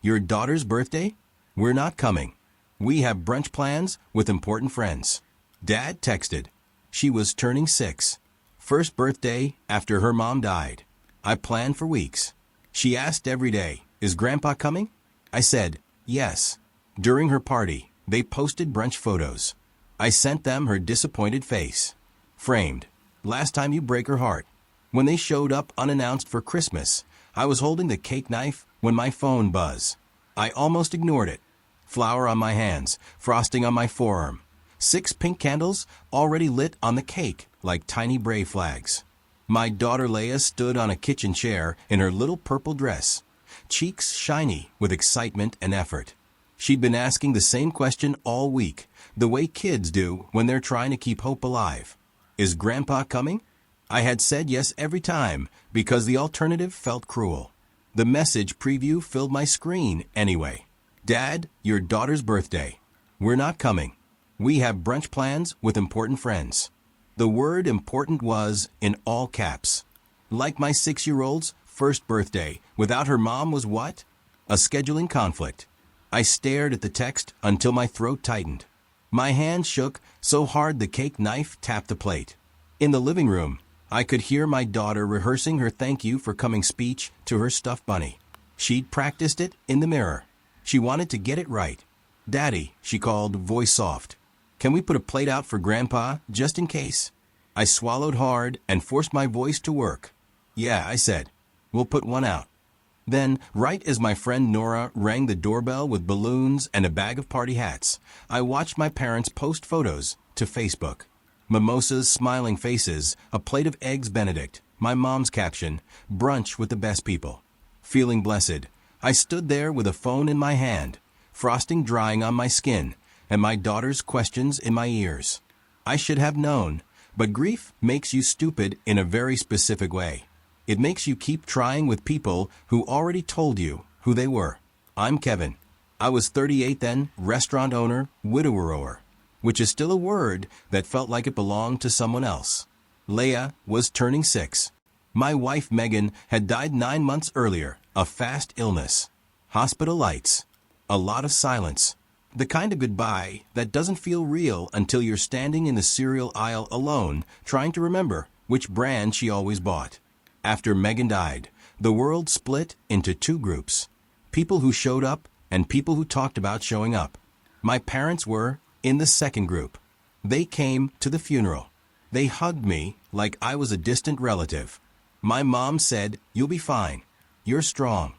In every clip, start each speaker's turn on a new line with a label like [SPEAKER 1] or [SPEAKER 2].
[SPEAKER 1] your daughter's birthday? We're not coming. We have brunch plans with important friends. Dad texted. She was turning 6. First birthday after her mom died. I planned for weeks. She asked every day, is Grandpa coming? I said, yes. During her party, they posted brunch photos. I sent them her disappointed face. Framed. Last time you break her heart. When they showed up unannounced for Christmas, I was holding the cake knife when my phone buzzed. I almost ignored it. Flour on my hands, frosting on my forearm. 6 pink candles already lit on the cake like tiny brave flags. My daughter Leia stood on a kitchen chair in her little purple dress, cheeks shiny with excitement and effort. She'd been asking the same question all week, the way kids do when they're trying to keep hope alive. Is Grandpa coming? I had said yes every time because the alternative felt cruel. The message preview filled my screen anyway. Dad, your daughter's birthday. We're not coming. We have brunch plans with important friends. The word important was in all caps. Like my 6-year-old's first birthday without her mom was what? A scheduling conflict. I stared at the text until my throat tightened. My hand shook so hard the cake knife tapped the plate. In the living room, I could hear my daughter rehearsing her thank you for coming speech to her stuffed bunny. She'd practiced it in the mirror. She wanted to get it right. Daddy, she called, voice soft. Can we put a plate out for Grandpa, just in case? I swallowed hard and forced my voice to work. Yeah, I said. We'll put one out. Then, right as my friend Nora rang the doorbell with balloons and a bag of party hats, I watched my parents post photos to Facebook. Mimosas, smiling faces, a plate of eggs Benedict, my mom's caption, brunch with the best people. Feeling blessed, I stood there with a phone in my hand, frosting drying on my skin, and my daughter's questions in my ears. I should have known, but grief makes you stupid in a very specific way. It makes you keep trying with people who already told you who they were. I'm Kevin. I was 38 then, restaurant owner, widower, which is still a word that felt like it belonged to someone else. Leia was turning 6. My wife Megan had died 9 months earlier, a fast illness. Hospital lights. A lot of silence. The kind of goodbye that doesn't feel real until you're standing in the cereal aisle alone, trying to remember which brand she always bought. After Megan died, the world split into 2 groups. People who showed up and people who talked about showing up. My parents were in the second group. They came to the funeral. They hugged me like I was a distant relative. My mom said, "You'll be fine. You're strong."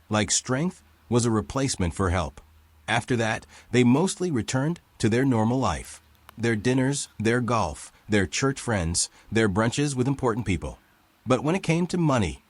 [SPEAKER 1] Like strength was a replacement for help. After that, they mostly returned to their normal life. Their dinners, their golf, their church friends, their brunches with important people. But when it came to money,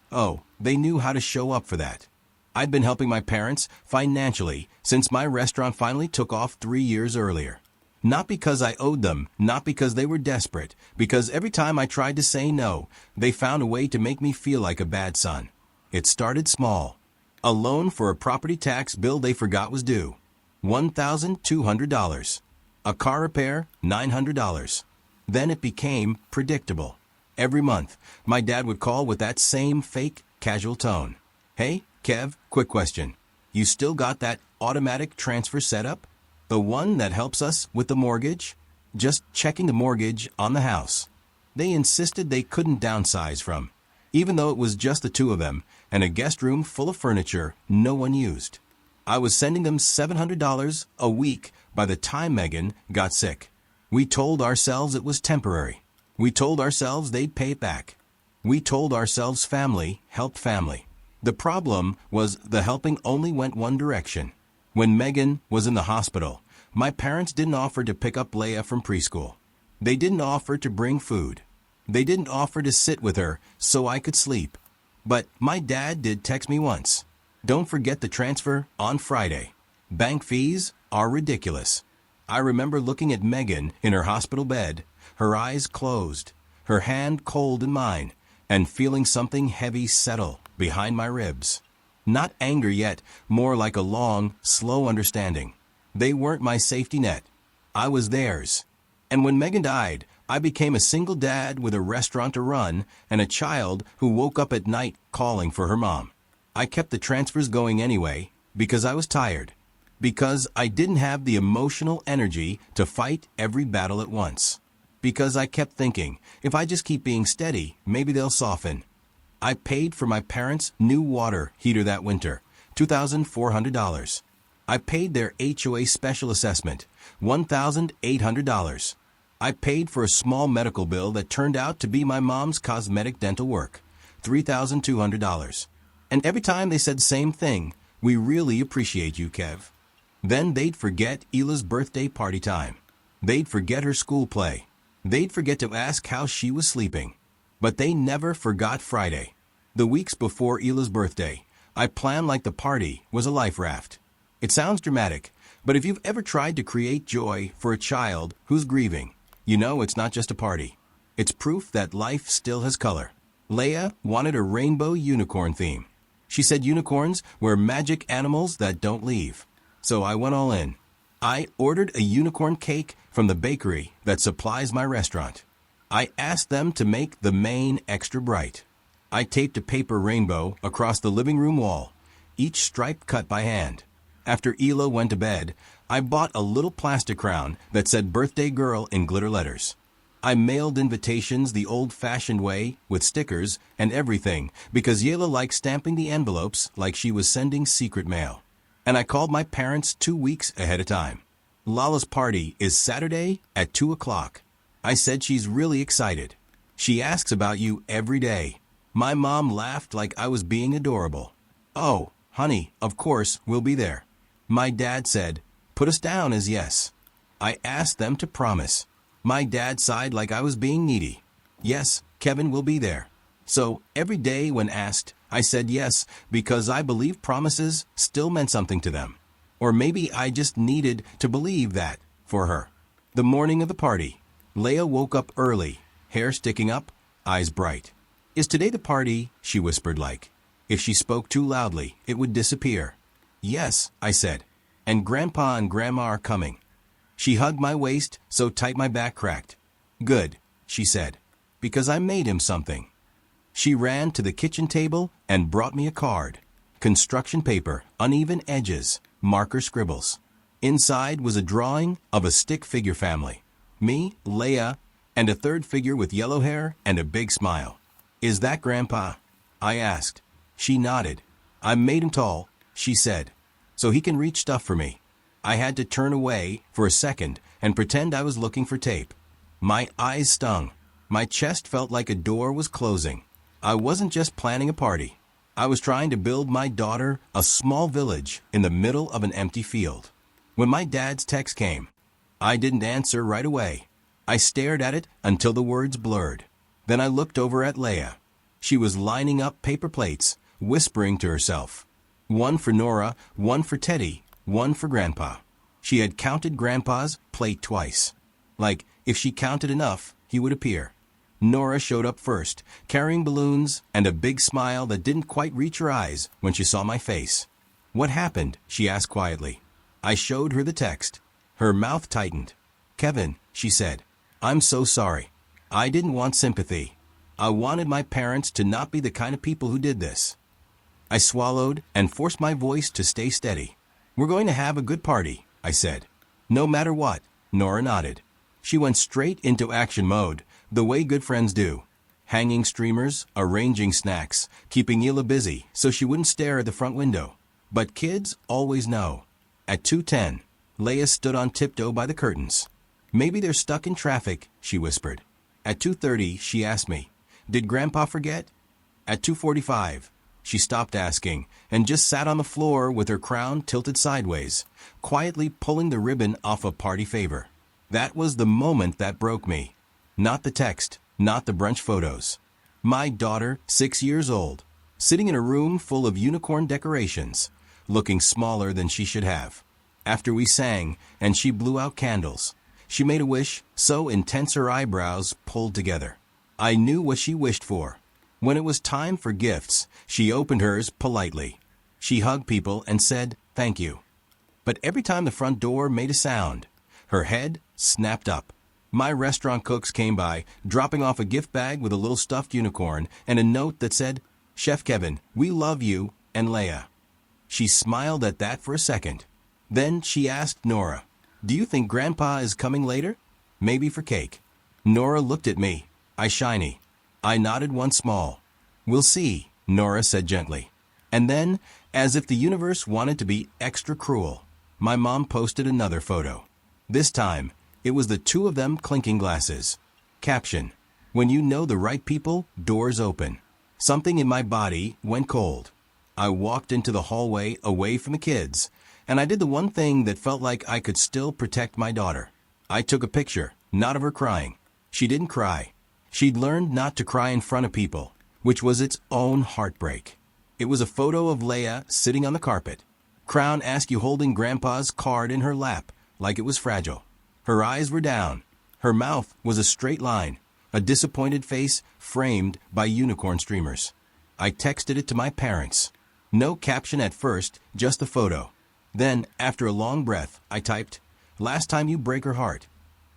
[SPEAKER 1] they knew how to show up for that. I'd been helping my parents financially since my restaurant finally took off 3 years earlier. Not because I owed them, not because they were desperate, because every time I tried to say no, they found a way to make me feel like a bad son. It started small. A loan for a property tax bill they forgot was due. $1,200. A car repair, $900. Then it became predictable. Every month, my dad would call with that same fake, casual tone. "Hey, Kev, quick question. You still got that automatic transfer set up? The one that helps us with the mortgage? Just checking the mortgage on the house." They insisted they couldn't downsize from, even though it was just the 2 of them and a guest room full of furniture no one used. I was sending them $700 a week by the time Megan got sick. We told ourselves it was temporary. We told ourselves they'd pay it back. We told ourselves family helped family. The problem was the helping only went one direction. When Megan was in the hospital, my parents didn't offer to pick up Leia from preschool. They didn't offer to bring food. They didn't offer to sit with her so I could sleep. But my dad did text me once. "Don't forget the transfer on Friday. Bank fees are ridiculous." I remember looking at Megan in her hospital bed, her eyes closed, her hand cold in mine, and feeling something heavy settle behind my ribs. Not anger yet, more like a long, slow understanding. They weren't my safety net. I was theirs. And when Megan died, I became a single dad with a restaurant to run and a child who woke up at night calling for her mom. I kept the transfers going anyway, Because I was tired. Because I didn't have the emotional energy to fight every battle at once. Because I kept thinking, if I just keep being steady, maybe they'll soften. I paid for my parents' new water heater that winter, $2,400. I paid their HOA special assessment, $1,800. I paid for a small medical bill that turned out to be my mom's cosmetic dental work, $3,200. And every time they said the same thing, we really appreciate you, Kev. Then they'd forget Hila's birthday party time. They'd forget her school play. They'd forget to ask how she was sleeping. But they never forgot Friday. The weeks before Hila's birthday, I planned like the party was a life raft. It sounds dramatic, but if you've ever tried to create joy for a child who's grieving, you know it's not just a party. It's proof that life still has color. Leia wanted a rainbow unicorn theme. She said unicorns were magic animals that don't leave. So I went all in. I ordered a unicorn cake from the bakery that supplies my restaurant. I asked them to make the mane extra bright. I taped a paper rainbow across the living room wall, each stripe cut by hand. After Hila went to bed, I bought a little plastic crown that said birthday girl in glitter letters. I mailed invitations the old-fashioned way with stickers and everything because Hila liked stamping the envelopes like she was sending secret mail. And I called my parents 2 weeks ahead of time. Lala's party is Saturday at 2 o'clock. I said she's really excited. She asks about you every day. My mom laughed like I was being adorable. Oh, honey, of course, we'll be there. My dad said, put us down as yes. I asked them to promise. My dad sighed like I was being needy. Yes, Kevin will be there. So every day when asked, I said yes because I believe promises still meant something to them. Or maybe I just needed to believe that for her. The morning of the party, Leia woke up early, hair sticking up, eyes bright. Is today the party? She whispered like. If she spoke too loudly, it would disappear. Yes, I said. And Grandpa and Grandma are coming. She hugged my waist so tight my back cracked. Good, she said, because I made him something. She ran to the kitchen table and brought me a card. Construction paper, uneven edges, marker scribbles. Inside was a drawing of a stick figure family. Me, Leia, and a third figure with yellow hair and a big smile. Is that Grandpa? I asked. She nodded. I made him tall, she said, so he can reach stuff for me. I had to turn away for a second and pretend I was looking for tape. My eyes stung. My chest felt like a door was closing. I wasn't just planning a party. I was trying to build my daughter a small village in the middle of an empty field. When my dad's text came, I didn't answer right away. I stared at it until the words blurred. Then I looked over at Leia. She was lining up paper plates, whispering to herself. One for Nora, one for Teddy, one for Grandpa. She had counted Grandpa's plate twice. Like, if she counted enough, he would appear. Nora showed up first, carrying balloons and a big smile that didn't quite reach her eyes when she saw my face. What happened? She asked quietly. I showed her the text. Her mouth tightened. Kevin, she said, I'm so sorry. I didn't want sympathy. I wanted my parents to not be the kind of people who did this. I swallowed and forced my voice to stay steady. We're going to have a good party, I said. No matter what, Nora nodded. She went straight into action mode, the way good friends do. Hanging streamers, arranging snacks, keeping Hila busy so she wouldn't stare at the front window. But kids always know. At 2:10, Leia stood on tiptoe by the curtains. Maybe they're stuck in traffic, she whispered. At 2:30, she asked me, did Grandpa forget? At 2:45, she stopped asking and just sat on the floor with her crown tilted sideways, quietly pulling the ribbon off a party favor. That was the moment that broke me. Not the text, not the brunch photos. My daughter, 6 years old, sitting in a room full of unicorn decorations, looking smaller than she should have. After we sang and she blew out candles, she made a wish so intense her eyebrows pulled together. I knew what she wished for. When it was time for gifts, she opened hers politely. She hugged people and said, thank you. But every time the front door made a sound, her head snapped up. My restaurant cooks came by, dropping off a gift bag with a little stuffed unicorn and a note that said, Chef Kevin, we love you, and Leia. She smiled at that for a second. Then she asked Nora, "Do you think Grandpa is coming later? Maybe for cake?" Nora looked at me. I shiny. I nodded once small. "We'll see," Nora said gently. And then, as if the universe wanted to be extra cruel, my mom posted another photo. This time, it was the two of them clinking glasses. Caption: "When you know the right people, doors open." Something in my body went cold. I walked into the hallway away from the kids, and I did the one thing that felt like I could still protect my daughter. I took a picture, not of her crying. She didn't cry. She'd learned not to cry in front of people, which was its own heartbreak. It was a photo of Leia sitting on the carpet, Crown Askew holding Grandpa's card in her lap like it was fragile. Her eyes were down. Her mouth was a straight line, a disappointed face framed by unicorn streamers. I texted it to my parents. No caption at first, just the photo. Then, after a long breath, I typed, "Last time you break her heart."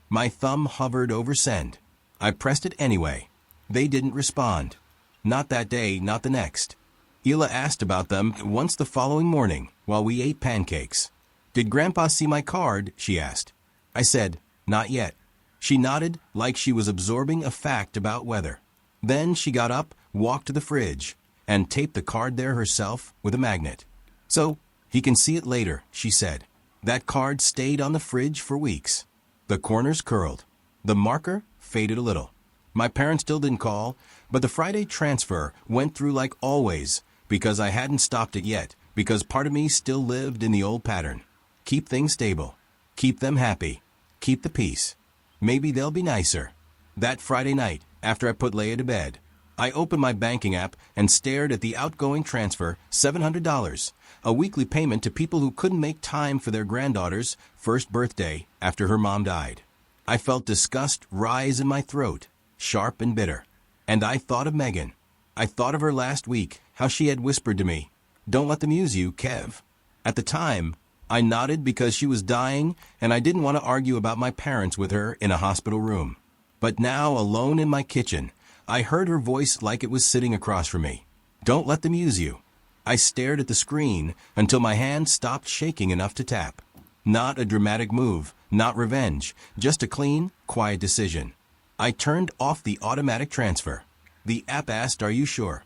[SPEAKER 1] My thumb hovered over send. I pressed it anyway. They didn't respond. Not that day, not the next. Hila asked about them once the following morning while we ate pancakes. "Did Grandpa see my card?" she asked. I said, "Not yet." She nodded like she was absorbing a fact about weather. Then she got up, walked to the fridge, and taped the card there herself with a magnet. "So, he can see it later," she said. That card stayed on the fridge for weeks. The corners curled. The marker faded a little. My parents still didn't call, but the Friday transfer went through like always because I hadn't stopped it yet, because part of me still lived in the old pattern. Keep things stable. Keep them happy. Keep the peace. Maybe they'll be nicer. That Friday night, after I put Leia to bed, I opened my banking app and stared at the outgoing transfer, $700, a weekly payment to people who couldn't make time for their granddaughter's first birthday after her mom died. I felt disgust rise in my throat, sharp and bitter. And I thought of Megan. I thought of her last week, how she had whispered to me, "Don't let them use you, Kev." At the time, I nodded because she was dying and I didn't want to argue about my parents with her in a hospital room. But now, alone in my kitchen, I heard her voice like it was sitting across from me. "Don't let them use you." I stared at the screen until my hand stopped shaking enough to tap. Not a dramatic move, not revenge, just a clean, quiet decision. I turned off the automatic transfer. The app asked, "Are you sure?"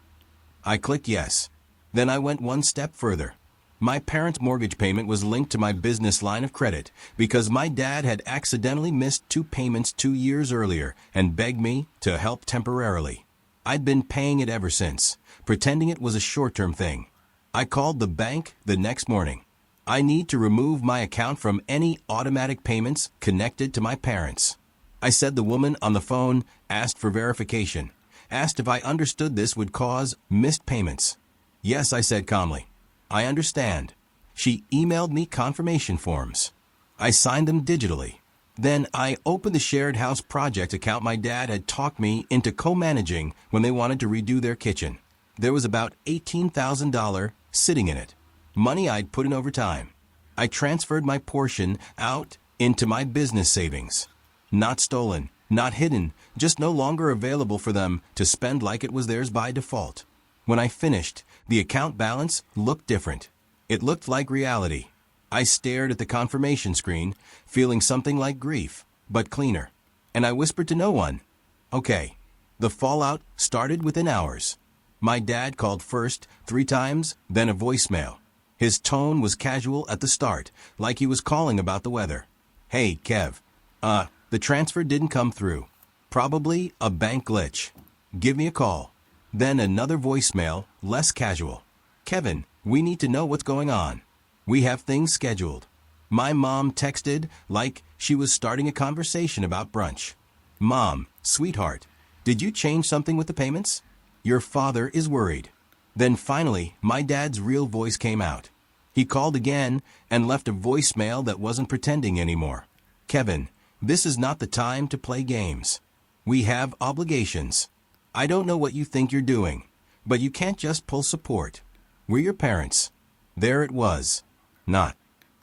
[SPEAKER 1] I clicked yes. Then I went one step further. My parents' mortgage payment was linked to my business line of credit because my dad had accidentally missed 2 payments 2 years earlier and begged me to help temporarily. I'd been paying it ever since, pretending it was a short-term thing. I called the bank the next morning. I need to remove my account from any automatic payments connected to my parents. I said the woman on the phone asked for verification, asked if I understood this would cause missed payments. "Yes," I said calmly. "I understand." She emailed me confirmation forms. I signed them digitally. Then I opened the shared house project account my dad had talked me into co-managing when they wanted to redo their kitchen. There was about $18,000 sitting in it, money I'd put in over time. I transferred my portion out into my business savings. Not stolen, not hidden, just no longer available for them to spend like it was theirs by default. When I finished, the account balance looked different. It looked like reality. I stared at the confirmation screen, feeling something like grief, but cleaner. And I whispered to no one, "Okay." The fallout started within hours. My dad called first 3 times, then a voicemail. His tone was casual at the start, like he was calling about the weather. "Hey, Kev. The transfer didn't come through. Probably a bank glitch. Give me a call." Then another voicemail, less casual. "Kevin, we need to know what's going on. We have things scheduled." My mom texted like she was starting a conversation about brunch. "Mom, sweetheart, did you change something with the payments? Your father is worried." Then finally, my dad's real voice came out. He called again and left a voicemail that wasn't pretending anymore. "Kevin, this is not the time to play games. We have obligations. I don't know what you think you're doing, but you can't just pull support. We're your parents." There it was. Not,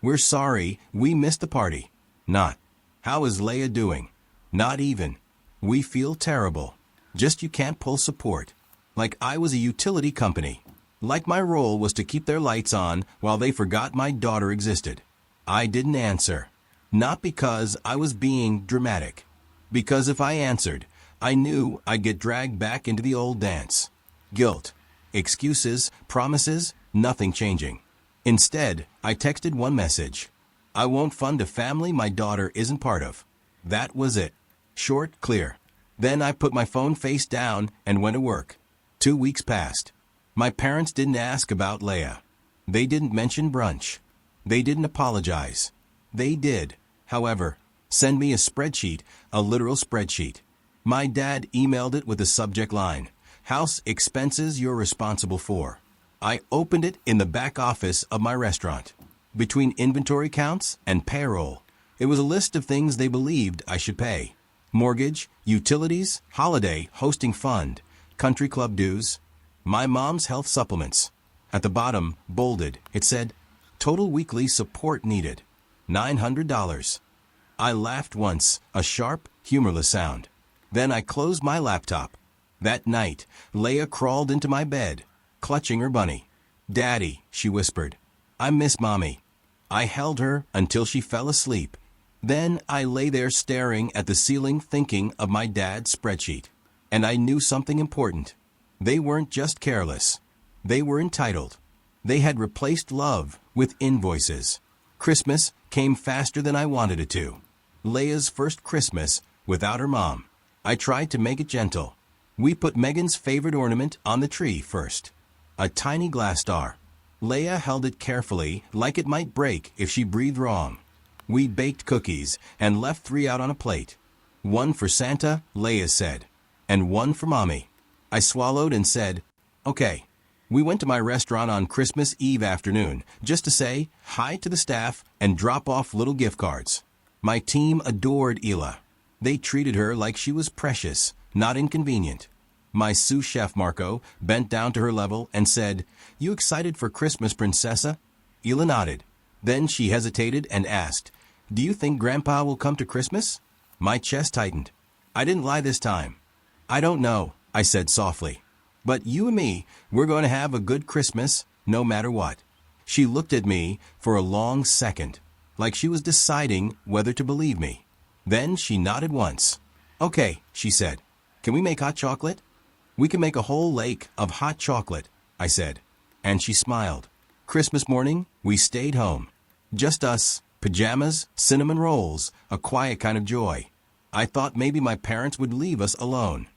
[SPEAKER 1] "We're sorry, we missed the party." Not, "How is Leia doing?" Not even, "We feel terrible." Just, "You can't pull support." Like I was a utility company. Like my role was to keep their lights on while they forgot my daughter existed. I didn't answer. Not because I was being dramatic. Because if I answered, I knew I'd get dragged back into the old dance. Guilt, excuses, promises, nothing changing. Instead, I texted one message. I won't fund a family my daughter isn't part of. That was it. Short, clear. Then I put my phone face down and went to work. 2 weeks passed. My parents didn't ask about Leia. They didn't mention brunch. They didn't apologize. They did, however, send me a spreadsheet, a literal spreadsheet. My dad emailed it with the subject line, "House expenses you're responsible for." I opened it in the back office of my restaurant. Between inventory counts and payroll, it was a list of things they believed I should pay. Mortgage, utilities, holiday, hosting fund, country club dues, my mom's health supplements. At the bottom, bolded, it said, "Total weekly support needed, $900. I laughed once, a sharp, humorless sound. Then I closed my laptop. That night, Leia crawled into my bed, clutching her bunny. "Daddy," she whispered, "I miss Mommy." I held her until she fell asleep. Then I lay there staring at the ceiling thinking of my dad's spreadsheet. And I knew something important. They weren't just careless. They were entitled. They had replaced love with invoices. Christmas came faster than I wanted it to. Leia's first Christmas without her mom. I tried to make it gentle. We put Megan's favorite ornament on the tree first. A tiny glass star. Leia held it carefully, like it might break if she breathed wrong. We baked cookies and left 3 out on a plate. "One for Santa," Leia said, "and one for Mommy." I swallowed and said, "Okay." We went to my restaurant on Christmas Eve afternoon just to say hi to the staff and drop off little gift cards. My team adored Ela. They treated her like she was precious, not inconvenient. My sous chef Marco bent down to her level and said, "You excited for Christmas, Princessa?" Ela nodded. Then she hesitated and asked, "Do you think Grandpa will come to Christmas?" My chest tightened. I didn't lie this time. "I don't know," I said softly. "But you and me, we're going to have a good Christmas, no matter what." She looked at me for a long second, like she was deciding whether to believe me. Then she nodded once. "Okay," she said. "Can we make hot chocolate?" "We can make a whole lake of hot chocolate," I said. And she smiled. Christmas morning, we stayed home. Just us, pajamas, cinnamon rolls, a quiet kind of joy. I thought maybe my parents would leave us alone.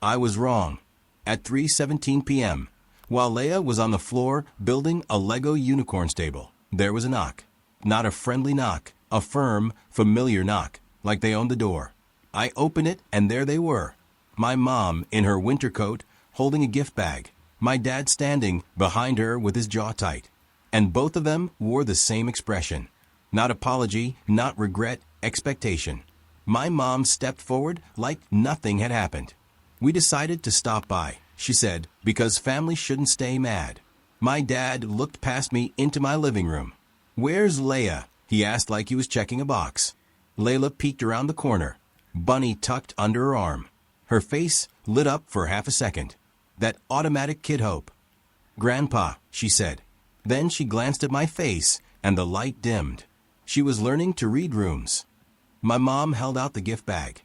[SPEAKER 1] I was wrong. At 3:17 p.m., while Leia was on the floor building a Lego unicorn stable, there was a knock. Not a friendly knock, a firm, familiar knock, like they owned the door. I opened it, and there they were. My mom in her winter coat, holding a gift bag. My dad standing behind her with his jaw tight. And both of them wore the same expression. Not apology, not regret, expectation. My mom stepped forward like nothing had happened. "We decided to stop by," she said, "because family shouldn't stay mad." My dad looked past me into my living room. "Where's Leia?" he asked like he was checking a box. Layla peeked around the corner, bunny tucked under her arm. Her face lit up for half a second. That automatic kid hope. "Grandpa," she said. Then she glanced at my face, and the light dimmed. She was learning to read rooms. My mom held out the gift bag.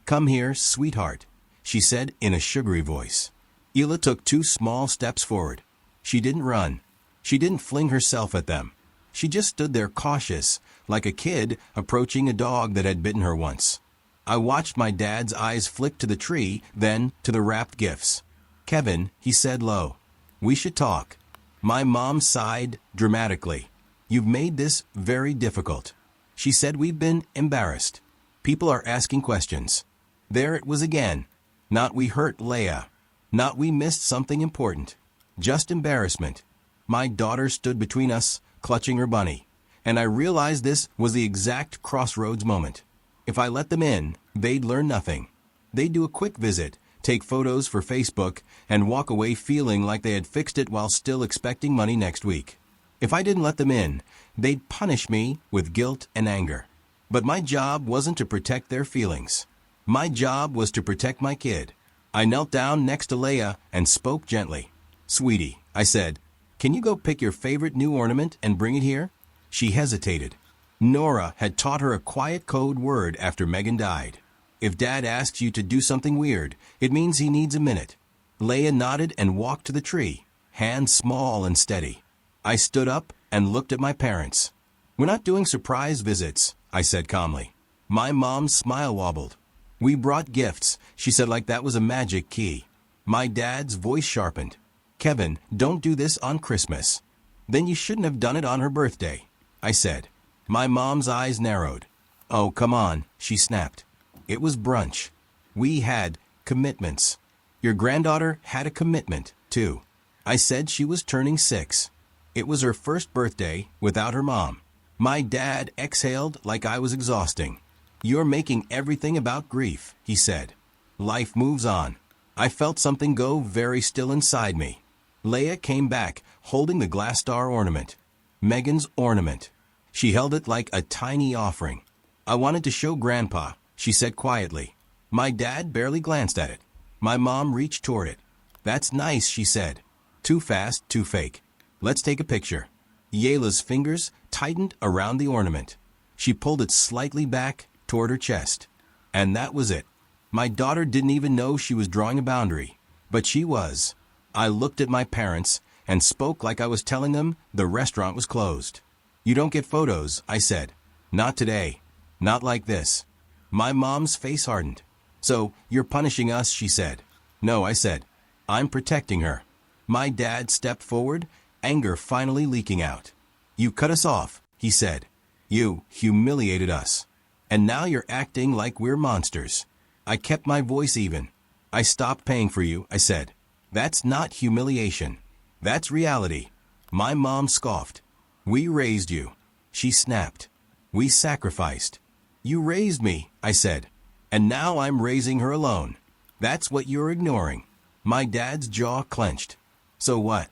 [SPEAKER 1] "Come here, sweetheart," she said in a sugary voice. Ela took 2 small steps forward. She didn't run. She didn't fling herself at them. She just stood there cautious, like a kid approaching a dog that had bitten her once. I watched my dad's eyes flick to the tree, then to the wrapped gifts. "Kevin," he said low, "we should talk." My mom sighed dramatically. "You've made this very difficult." She said we've been embarrassed. People are asking questions. There it was again. Not we hurt Leia. Not we missed something important. Just embarrassment. My daughter stood between us, clutching her bunny. And I realized this was the exact crossroads moment. If I let them in, they'd learn nothing. They'd do a quick visit, take photos for Facebook, and walk away feeling like they had fixed it while still expecting money next week. If I didn't let them in, they'd punish me with guilt and anger. But my job wasn't to protect their feelings. My job was to protect my kid. I knelt down next to Leia and spoke gently. "Sweetie, I said, "Can you go pick your favorite new ornament and bring it here?" She hesitated. Nora had taught her a quiet code word after Megan died. If Dad asks you to do something weird, it means he needs a minute. Leia nodded and walked to the tree, hands small and steady. I stood up and looked at my parents. "We're not doing surprise visits," I said calmly. My mom's smile wobbled. "We brought gifts," she said like that was a magic key. My dad's voice sharpened. "Kevin, don't do this on Christmas." "Then you shouldn't have done it on her birthday," I said. My mom's eyes narrowed. "Oh, come on," she snapped. It was brunch. We had commitments. Your granddaughter had a commitment, too. I said she was turning 6. It was her first birthday without her mom. My dad exhaled like I was exhausting. "You're making everything about grief," he said. "Life moves on." I felt something go very still inside me. Leia came back, holding the glass star ornament. Megan's ornament. She held it like a tiny offering. "I wanted to show Grandpa," she said quietly. My dad barely glanced at it. My mom reached toward it. "That's nice," she said. "Too fast, too fake. Let's take a picture." Yayla's fingers tightened around the ornament. She pulled it slightly back toward her chest. And that was it. My daughter didn't even know she was drawing a boundary, but she was. I looked at my parents and spoke like I was telling them the restaurant was closed. "You don't get photos," I said. "Not today. Not like this." My mom's face hardened. "So, you're punishing us," she said. "No," I said. "I'm protecting her." My dad stepped forward, anger finally leaking out. "You cut us off," he said. "You humiliated us. And now you're acting like we're monsters." I kept my voice even. "I stopped paying for you," I said. "That's not humiliation. That's reality." My mom scoffed. "We raised you." She snapped. "We sacrificed." "You raised me," I said. "And now I'm raising her alone. That's what you're ignoring." My dad's jaw clenched. "So what?"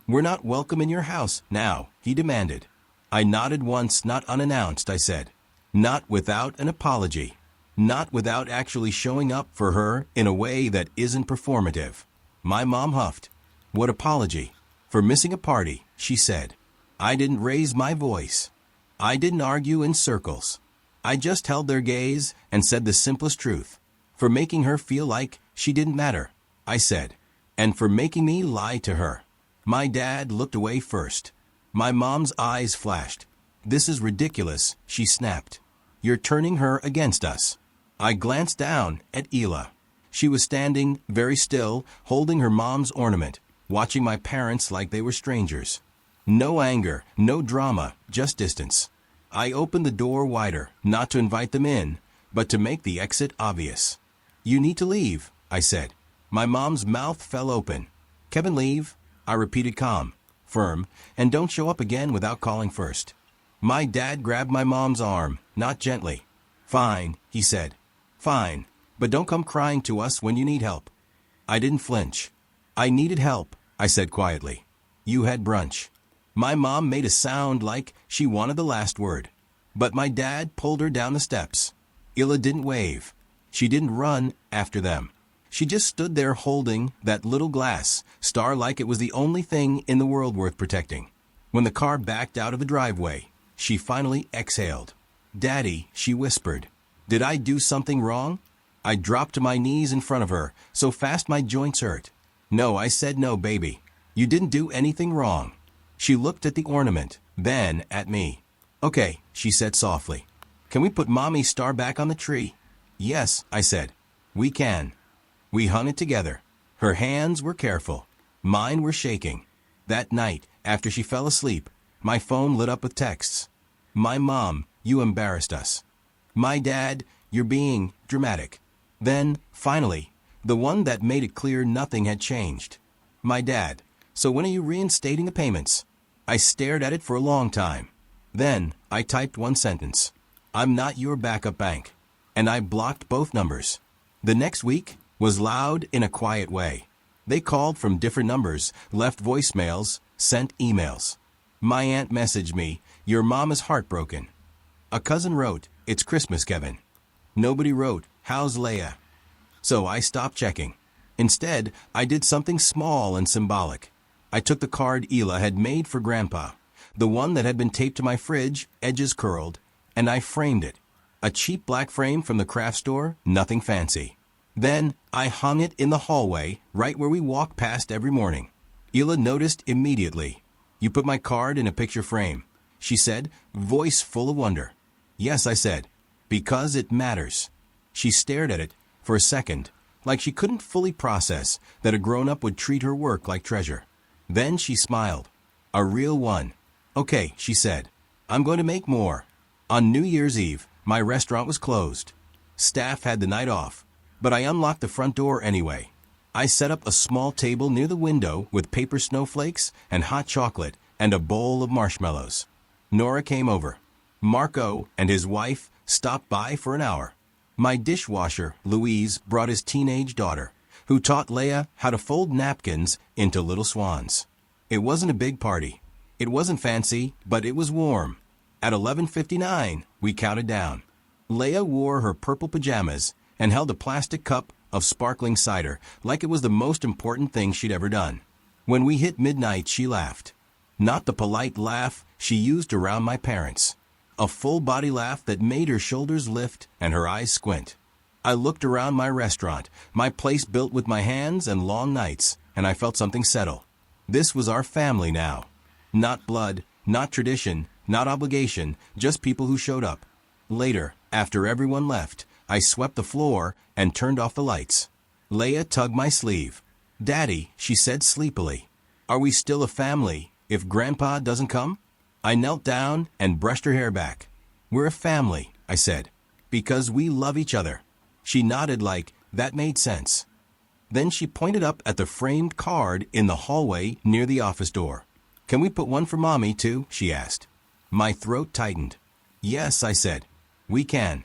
[SPEAKER 1] "We're not welcome in your house now," he demanded. I nodded once, not unannounced, I said. "Not without an apology. Not without actually showing up for her in a way that isn't performative." My mom huffed. "What apology?" "For missing a party," she said. I didn't raise my voice. I didn't argue in circles. I just held their gaze and said the simplest truth. "For making her feel like she didn't matter," I said. "And for making me lie to her." My dad looked away first. My mom's eyes flashed. "This is ridiculous," she snapped. "You're turning her against us." I glanced down at Ela. She was standing, very still, holding her mom's ornament, watching my parents like they were strangers. No anger, no drama, just distance. I opened the door wider, not to invite them in, but to make the exit obvious. "You need to leave," I said. My mom's mouth fell open. "Kevin, leave," I repeated calm, firm, "and don't show up again without calling first." My dad grabbed my mom's arm, not gently. "Fine," he said. "Fine, but don't come crying to us when you need help." I didn't flinch. "I needed help," I said quietly. "You had brunch." My mom made a sound like she wanted the last word, but my dad pulled her down the steps. Ila didn't wave. She didn't run after them. She just stood there holding that little glass, star like it was the only thing in the world worth protecting. When the car backed out of the driveway, she finally exhaled. "Daddy," she whispered. "Did I do something wrong?" I dropped to my knees in front of her, so fast my joints hurt. "No," I said, "no, baby. You didn't do anything wrong." She looked at the ornament, then at me. "Okay," she said softly. "Can we put Mommy's star back on the tree?" "Yes," I said. "We can." We hung it together. Her hands were careful. Mine were shaking. That night, after she fell asleep, my phone lit up with texts. "My mom, you embarrassed us." "My dad, you're being dramatic." Then, finally, the one that made it clear nothing had changed. "My dad, so when are you reinstating the payments?" I stared at it for a long time. Then, I typed one sentence. "I'm not your backup bank." And I blocked both numbers. The next week was loud in a quiet way. They called from different numbers, left voicemails, sent emails. My aunt messaged me, "Your mom is heartbroken." A cousin wrote, "It's Christmas, Kevin." Nobody wrote, "How's Leia?" So I stopped checking. Instead, I did something small and symbolic. I took the card Ela had made for Grandpa, the one that had been taped to my fridge, edges curled, and I framed it. A cheap black frame from the craft store, nothing fancy. Then I hung it in the hallway, right where we walk past every morning. Ela noticed immediately. "You put my card in a picture frame," she said, voice full of wonder. "Yes," I said, "because it matters." She stared at it for a second, like she couldn't fully process that a grown-up would treat her work like treasure. Then she smiled. "A real one." "Okay," she said. "I'm going to make more." On New Year's Eve, my restaurant was closed. Staff had the night off, but I unlocked the front door anyway. I set up a small table near the window with paper snowflakes and hot chocolate and a bowl of marshmallows. Nora came over. Marco and his wife stopped by for an hour. My dishwasher, Louise, brought his teenage daughter, who taught Leia how to fold napkins into little swans. It wasn't a big party. It wasn't fancy, but it was warm. At 11:59, we counted down. Leia wore her purple pajamas and held a plastic cup of sparkling cider like it was the most important thing she'd ever done. When we hit midnight, she laughed. Not the polite laugh she used around my parents. A full-body laugh that made her shoulders lift and her eyes squint. I looked around my restaurant, my place built with my hands and long nights, and I felt something settle. This was our family now. Not blood, not tradition, not obligation, just people who showed up. Later, after everyone left, I swept the floor and turned off the lights. Leia tugged my sleeve. "Daddy," she said sleepily, "are we still a family if Grandpa doesn't come?" I knelt down and brushed her hair back. "We're a family," I said, "because we love each other." She nodded like that made sense. Then she pointed up at the framed card in the hallway near the office door. "Can we put one for Mommy, too?" she asked. My throat tightened. "Yes," I said, "we can."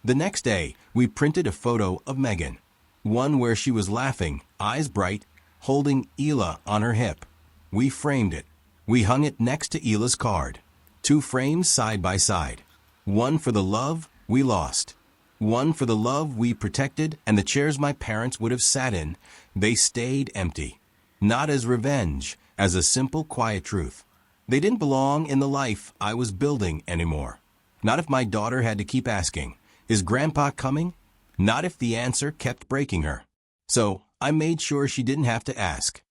[SPEAKER 1] The next day, we printed a photo of Megan, one where she was laughing, eyes bright, holding Ela on her hip. We framed it. We hung it next to Ela's card. 2 frames side by side. One for the love we lost. One for the love we protected, and the chairs my parents would have sat in, they stayed empty. Not as revenge, as a simple, quiet truth. They didn't belong in the life I was building anymore. Not if my daughter had to keep asking, "Is Grandpa coming?" Not if the answer kept breaking her. So I made sure she didn't have to ask.